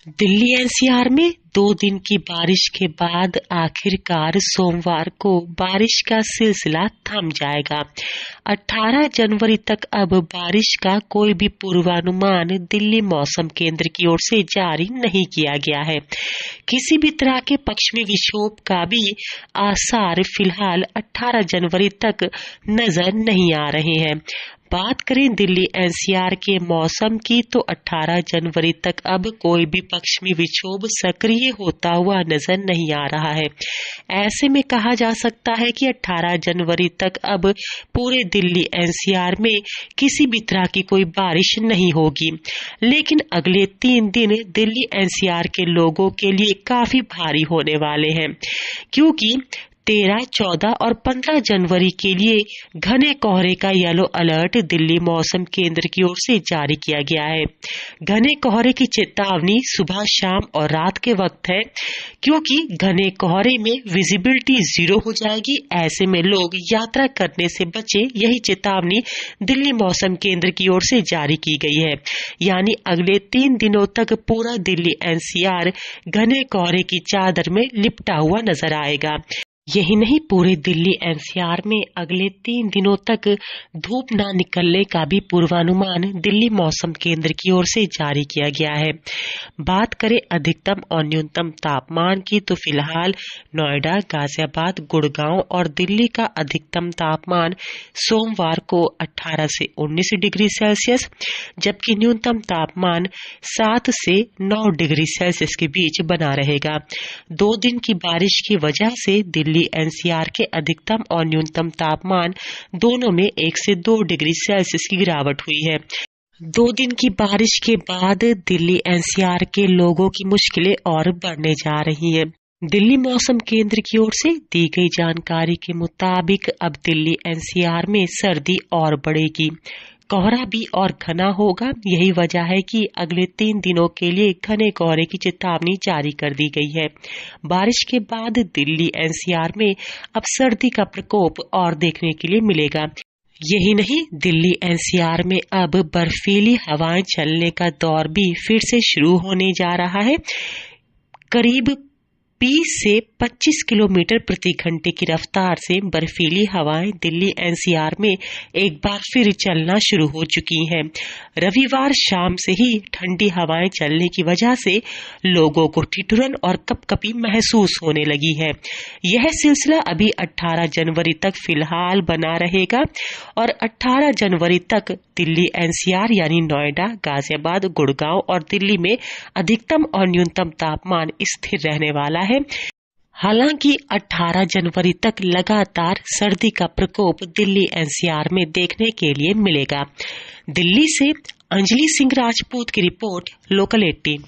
Delhi NCR में 2 दिन की बारिश के बाद आखिरकार सोमवार को बारिश का सिलसिला थम जाएगा। 18 जनवरी तक अब बारिश का कोई भी पूर्वानुमान दिल्ली मौसम केंद्र की ओर से जारी नहीं किया गया है। किसी भी तरह के पश्चिमी विक्षोभ का भी आसार फिलहाल 18 जनवरी तक नजर नहीं आ रहे हैं। बात करें दिल्ली एनसीआर के मौसम की तो 18 जनवरी तक अब कोई भी पश्चिमी विक्षोभ सक्रिय होता हुआ नजर नहीं आ रहा है। ऐसे में कहा जा सकता है कि 18 जनवरी तक अब पूरे दिल्ली एनसीआर में किसी भी तरह की कोई बारिश नहीं होगी। लेकिन अगले 3 दिन दिल्ली एनसीआर के लोगों के लिए काफी भारी होने वाले हैं, क्योंकि 13, 14 और 15 जनवरी के लिए घने कोहरे का येलो अलर्ट दिल्ली मौसम केंद्र की ओर से जारी किया गया है। घने कोहरे की चेतावनी सुबह, शाम और रात के वक्त है, क्योंकि घने कोहरे में विजिबिलिटी 0 हो जाएगी। ऐसे में लोग यात्रा करने से बचे, यही चेतावनी दिल्ली मौसम केंद्र की ओर से जारी की गई है। यानी अगले 3 दिनों तक पूरा दिल्ली एनसीआर घने कोहरे की चादर में लिपटा हुआ नजर आएगा। यही नहीं, पूरे दिल्ली एनसीआर में अगले 3 दिनों तक धूप न निकलने का भी पूर्वानुमान दिल्ली मौसम केंद्र की ओर से जारी किया गया है। बात करें अधिकतम और न्यूनतम तापमान की तो फिलहाल नोएडा, गाजियाबाद, गुड़गांव और दिल्ली का अधिकतम तापमान सोमवार को 18 से 19 डिग्री सेल्सियस, जबकि न्यूनतम तापमान 7 से 9 डिग्री सेल्सियस के बीच बना रहेगा। 2 दिन की बारिश की वजह से दिल्ली एनसीआर के अधिकतम और न्यूनतम तापमान दोनों में 1 से 2 डिग्री सेल्सियस की गिरावट हुई है। 2 दिन की बारिश के बाद दिल्ली एनसीआर के लोगों की मुश्किलें और बढ़ने जा रही हैं। दिल्ली मौसम केंद्र की ओर से दी गई जानकारी के मुताबिक अब दिल्ली एनसीआर में सर्दी और बढ़ेगी, कोहरा भी और घना होगा। यही वजह है कि अगले 3 दिनों के लिए घने कोहरे की चेतावनी जारी कर दी गई है। बारिश के बाद दिल्ली एनसीआर में अब सर्दी का प्रकोप और देखने के लिए मिलेगा। यही नहीं, दिल्ली एनसीआर में अब बर्फीली हवाएं चलने का दौर भी फिर से शुरू होने जा रहा है। करीब 20 से 25 किलोमीटर प्रति घंटे की रफ्तार से बर्फीली हवाएं दिल्ली एनसीआर में एक बार फिर चलना शुरू हो चुकी हैं। रविवार शाम से ही ठंडी हवाएं चलने की वजह से लोगों को ठिठुरन और कपकपी महसूस होने लगी है। यह सिलसिला अभी 18 जनवरी तक फिलहाल बना रहेगा और 18 जनवरी तक दिल्ली एनसीआर यानी नोएडा, गाजियाबाद, गुड़गांव और दिल्ली में अधिकतम और न्यूनतम तापमान स्थिर रहने वाला है। हालांकि 18 जनवरी तक लगातार सर्दी का प्रकोप दिल्ली एनसीआर में देखने के लिए मिलेगा। दिल्ली से अंजलि सिंह राजपूत की रिपोर्ट, लोकल 18।